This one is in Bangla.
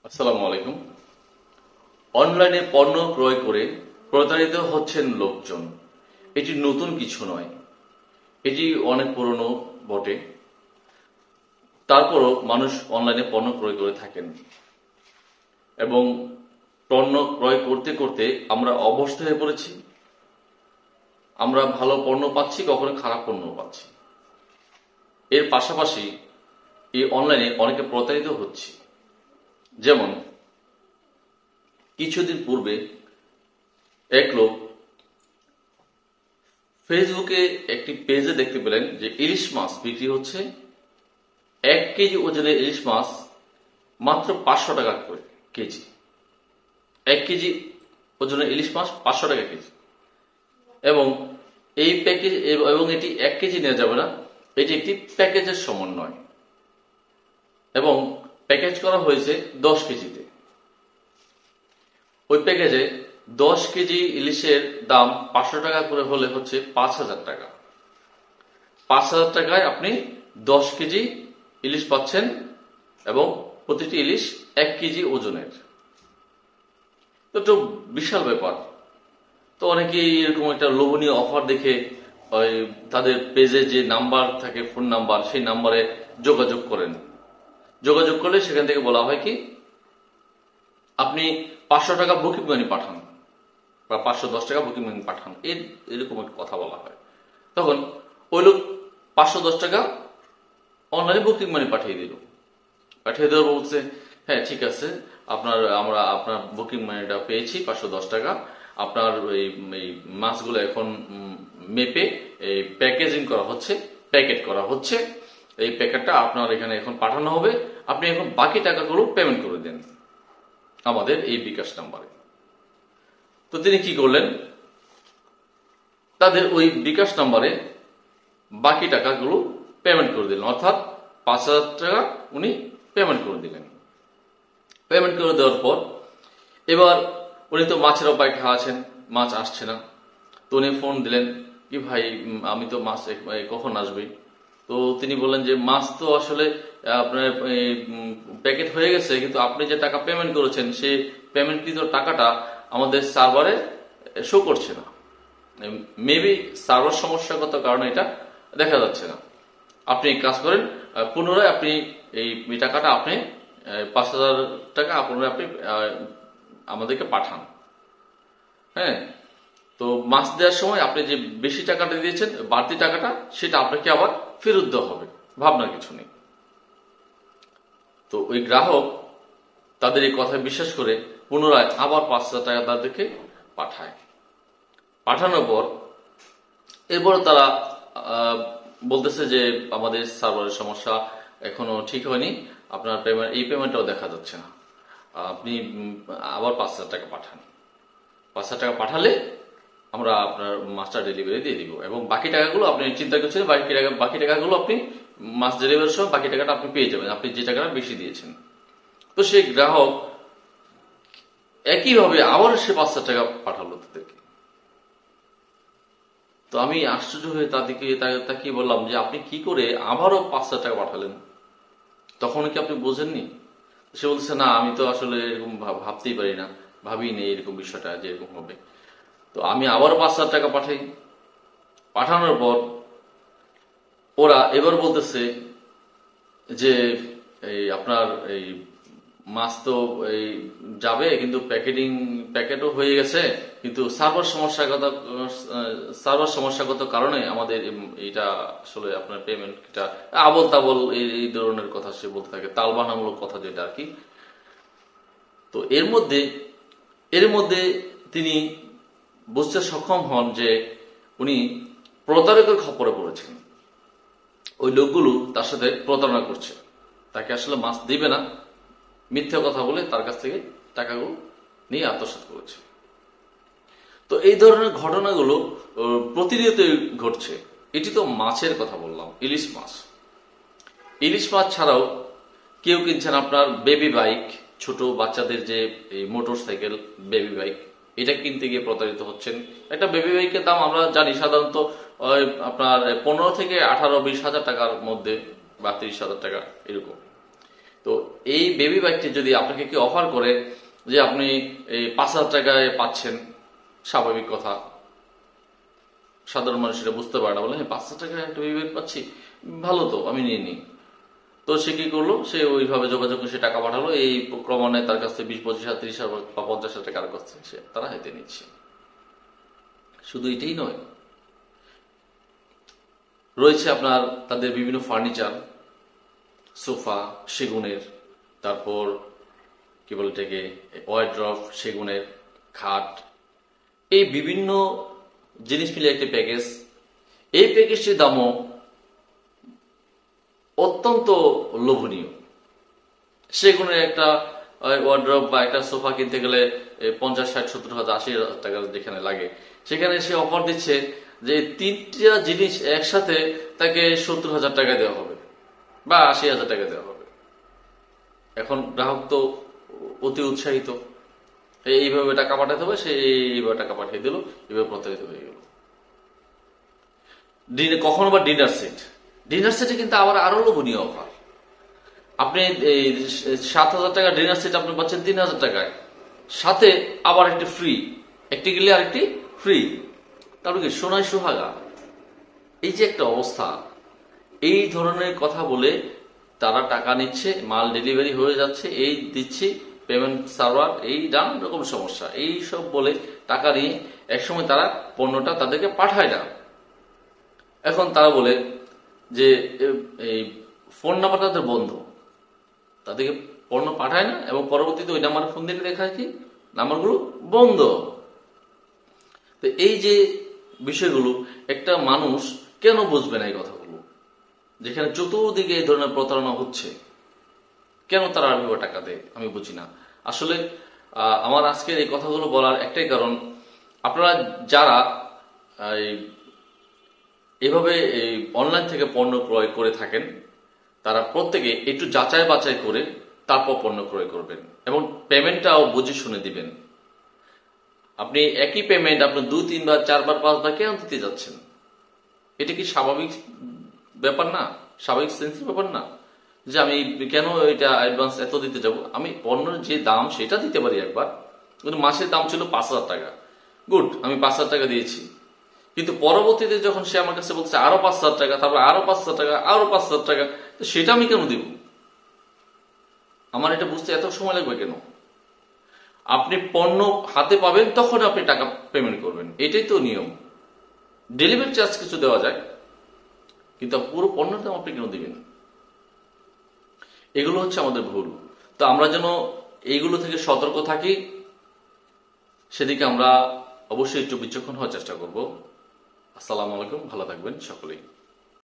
আসসালামু আলাইকুম। অনলাইনে পণ্য ক্রয় করে প্রতারিত হচ্ছেন লোকজন। এটি নতুন কিছু নয়, এটি অনেক পুরনো বটে। তারপরও মানুষ অনলাইনে পণ্য ক্রয় করে থাকেন এবং পণ্য ক্রয় করতে করতে আমরা অভ্যস্ত হয়ে পড়েছি। আমরা ভালো পণ্য পাচ্ছি, কখনো খারাপ পণ্য পাচ্ছি। এর পাশাপাশি এই অনলাইনে অনেকে প্রতারিত হচ্ছে। যেমন কিছুদিন পূর্বে এক লোক ফেসবুকে একটি পেজে দেখতে পেলেন যে ইলিশ মাছ বিক্রি হচ্ছে। 1 কেজি ওজনের ইলিশ মাছ মাত্র 500 টাকা করে কেজি। 1 কেজি ওজনের ইলিশ মাছ 500 টাকা কেজি। এবং এই প্যাকেজ এবং এটি 1 কেজি নেওয়া যাবে না, এটি একটি প্যাকেজের সমন্বয় এবং প্যাকেজ করা হয়েছে 10 কেজিতে। ওই প্যাকেজে 10 কেজি ইলিশের দাম 500 টাকা করে হলে হচ্ছে 5000 টাকা। 5000 টাকায় আপনি 10 কেজি ইলিশ পাচ্ছেন এবং প্রতিটি ইলিশ 1 কেজি ওজনের। তো একটা বিশাল ব্যাপার। তো অনেকেই এরকম একটা লোভনীয় অফার দেখে তাদের পেজে যে নাম্বার থাকে, ফোন নাম্বার, সেই নাম্বারে যোগাযোগ করেন। যোগাযোগ করলে সেখান থেকে বলা হয় কি আপনি 500 টাকা বুকিং মানি পাঠান বা 510 টাকা বুকিং মানি পাঠান, এরকম একটা কথা বলা হয়। তখন ওই লোক 510 টাকা অনলাইনে বুকিং মানি পাঠিয়ে দিল। পাঠিয়ে দেওয়ার বলছে হ্যাঁ ঠিক আছে, আমরা আপনার বুকিং মানিটা পেয়েছি 510 টাকা। আপনার এই মাছগুলো এখন মেপে এই প্যাকেজিং করা হচ্ছে, প্যাকেট করা হচ্ছে। এই প্যাকেটটা আপনার এখানে এখন পাঠানো হবে। আপনি এখন বাকি টাকাগুলো পেমেন্ট করে দেন আমাদের এই বিকাশ নাম্বারে। তো তিনি কি করলেন, তাদের ওই বিকাশ নাম্বারে বাকি টাকাগুলো পেমেন্ট করে দিলেন, অর্থাৎ 5000 টাকা উনি পেমেন্ট করে দিলেন। পেমেন্ট করে দেওয়ার পর এবার উনি তো মাছের অপেক্ষা আছেন, মাছ আসছে না। তো উনি ফোন দিলেন কি ভাই আমি তো মাছ কখন আসবে। তো তিনি বললেন যে মাছ তো আসলে আপনার প্যাকেট হয়ে গেছে, কিন্তু আপনি যে টাকা পেমেন্ট করেছেন সেই পেমেন্টকৃত টাকাটা আমাদের সার্ভারে শো করছে না। মেবি সার্ভার সমস্যাগত কারণে এটা দেখা যাচ্ছে না। আপনি কাজ করেন, পুনরায় আপনি এই টাকাটা আপনি 5000 টাকা পুনরায় আপনি আমাদেরকে পাঠান। হ্যাঁ, তো মাছ দেওয়ার সময় আপনি যে বেশি টাকাটা দিয়েছেন, বাড়তি টাকাটা সেটা আপনাকে আবার ফেরত দেওয়া হবে, ভাবনার কিছু নেই। তো ওই গ্রাহক তাদের এই কথা বিশ্বাস করে পুনরায় আবার 5000 টাকা তাদেরকে পাঠায়। পাঠানোর পর এরপর তারা বলতেছে যে আমাদের সার্ভারের সমস্যা এখনো ঠিক হয়নি, আপনার পেমেন্ট এই পেমেন্টটাও দেখা যাচ্ছে না, আপনি আবার 5000 টাকা পাঠান। 5000 টাকা পাঠালে আমরা আপনার মাছটা ডেলিভারি দিয়ে দিব এবং বাকি টাকাগুলো আপনি চিন্তা করছেন, বাকি টাকাগুলো আপনি মাছ ডেলিভারির সময় বাকি টাকাটা আপনি পেয়ে যাবেন, আপনি যে টাকাটা বেশি দিয়েছেন। তো সেই গ্রাহক একইভাবে আবার সে 5000 টাকা পাঠালো তাদেরকে। তো আমি আশ্চর্য হয়ে তাকে বললাম যে আপনি কি করে আবারও 5000 টাকা পাঠালেন, তখন কি আপনি বোঝেননি? সে বলছে না আমি তো আসলে এরকম ভাবতেই পারি না, ভাবি নেই এরকম বিষয়টা যে এরকম হবে। তো আমি আবারও 5000 টাকা পাঠাই। পাঠানোর পর ওরা এবার বলতেছে যে এই আপনার এই মাছ তো এই যাবে, কিন্তু প্যাকেটও হয়ে গেছে, কিন্তু সার্ভার সমস্যাগত কারণে আমাদের এটা আসলে আপনার পেমেন্টটা আবল তাবল এই ধরনের কথা সে বলতে থাকে, তালবাহানামূলক কথা যেটা আর কি। তো এর মধ্যে তিনি বুঝতে সক্ষম হন যে উনি প্রতারকের খপ্পরে পড়েছেন। ওই লোকগুলো তার সাথে প্রতারণা করছে, তাকে আসলে মাছ দিবে না, মিথ্যা কথা বলে তার কাছ থেকে টাকাগুলো নিয়ে আত্মসাৎ করেছে। তো এই ধরনের ঘটনাগুলো প্রতিনিয়ত ঘটছে। এটি তো মাছের কথা বললাম, ইলিশ মাছ ছাড়াও কেউ কিনছেন আপনার বেবি বাইক, ছোট বাচ্চাদের যে মোটর সাইকেল বেবি বাইক, এটা কিনতে গিয়ে প্রতারিত হচ্ছেন। একটা বেবি বাইকের দাম আমরা জানি সাধারণত আপনার 15 থেকে 18-20 হাজার টাকার মধ্যে বা 30,000 টাকা এরকম। তো এই বেবি বাইকটি যদি আপনাকে কি অফার করে যে আপনি এই 5,000 টাকায় পাচ্ছেন, স্বাভাবিক কথা, সাধারণ মানুষ এটা বুঝতে পারে না, বলে হ্যাঁ 5,000 টাকায় একটা বেবি বাইক পাচ্ছি, ভালো তো, আমি নিয়ে নিই। তো সে কি করলো, সে ওইভাবে যোগাযোগ করে সে টাকা পাঠালো, এই ক্রমান্বয়ে তার কাছ থেকে 20-25,000, 30,000 বা 50,000 টাকার কাছ থেকে তারা হাতে নিচ্ছে। শুধু এটাই নয়, রয়েছে আপনার তাদের বিভিন্ন ফার্নিচার, সোফা সেগুনের, তারপর কি বলে এটাকে ওয়ারড্রপ সেগুনের, খাট, এই বিভিন্ন জিনিস মিলে একটি প্যাকেজ। এই প্যাকেজটির দামও অত্যন্ত লোভনীয়। সেগুনের একটা ওয়ারড্রপ বা একটা সোফা কিনতে গেলে 50, 60, 70,000, 80,000 টাকা যেখানে লাগে, সেখানে সে অফার দিচ্ছে যে 3টা জিনিস একসাথে তাকে 70,000 টাকা দেওয়া হবে বা 80,000 টাকা দেওয়া হবে। এখন গ্রাহক তো অতি উৎসাহিত, এইভাবে টাকা পাঠাতে হবে, সে এইভাবে টাকা পাঠিয়ে দিল, এইভাবে প্রতারিত হয়ে গেল। কখনো বা ডিনার সেট, ডিনার সেটে কিন্তু আবার আরো লোভনীয় অফার। আপনি এই 7,000 টাকা ডিনার সেট আপনি পাচ্ছেন 3,000 টাকায়, সাথে আবার একটি ফ্রি, একটি গেলে আরেকটি ফ্রি, তারপরে কি সোনায় সোহাগা। এই যে একটা অবস্থা, এই ধরনের কথা বলে তারা টাকা নিচ্ছে, মাল ডেলিভারি হয়ে যাচ্ছে, এই দিচ্ছি, পেমেন্ট সার্ভার, এই নানান রকম সমস্যা, এই সব বলে টাকা নিয়ে একসময় তারা পণ্যটা তাদেরকে পাঠায় না। এখন তারা বলে যে এই ফোন নাম্বার তাদের বন্ধ, তাদেরকে পণ্য পাঠায় না, এবং পরবর্তীতে ওই নাম্বারে ফোন দিলে দেখা কি নাম্বারগুলো বন্ধ। তো এই যে বিষয়গুলো, একটা মানুষ কেন বুঝবে না এই কথাগুলো, যেখানে চতুর্দিকে এই ধরনের প্রতারণা হচ্ছে, কেন তারা আরবিভাবে টাকা দেয় আমি বুঝি না। আসলে আমার আজকের এই কথাগুলো বলার একটাই কারণ, আপনারা যারা এভাবে অনলাইন থেকে পণ্য ক্রয় করে থাকেন, তারা প্রত্যেকে একটু যাচাই বাছাই করে তারপর পণ্য ক্রয় করবেন, এবং পেমেন্টটাও বুঝে শুনে দিবেন। আপনি একই পেমেন্ট আপনি 2, 3 বার, 4 বার, 5 বার কেন দিতে যাচ্ছেন? এটা কি স্বাভাবিক ব্যাপার না? স্বাভাবিক সেন্সের ব্যাপার না যে আমি কেন এটা অ্যাডভান্স এত দিতে যাব? আমি পণ্যের যে দাম সেটা দিতে পারি একবার, কিন্তু মাসের দাম ছিল 5,000 টাকা, গুড, আমি 5,000 টাকা দিয়েছি, কিন্তু পরবর্তীতে যখন সে আমার কাছে বলছে আরো 5,000 টাকা, তারপর আরো 5,000 টাকা, আরো 5,000 টাকা, তো সেটা আমি কেন দিব? আমার এটা বুঝতে এত সময় লাগবে কেন? আপনি পণ্য হাতে পাবেন তখন আপনি টাকা পেমেন্ট করবেন, এটাই তো নিয়ম। ডেলিভারি চার্জ কিছু দেওয়া যায়, কিন্তু পুরো পণ্যের দাম আপনি কেন দিবেন? এগুলো হচ্ছে আমাদের ভুল। তো আমরা যেন এইগুলো থেকে সতর্ক থাকি, সেদিকে আমরা অবশ্যই একটু বিচক্ষণ হওয়ার চেষ্টা করব। আসসালামু আলাইকুম, ভালো থাকবেন সকলেই।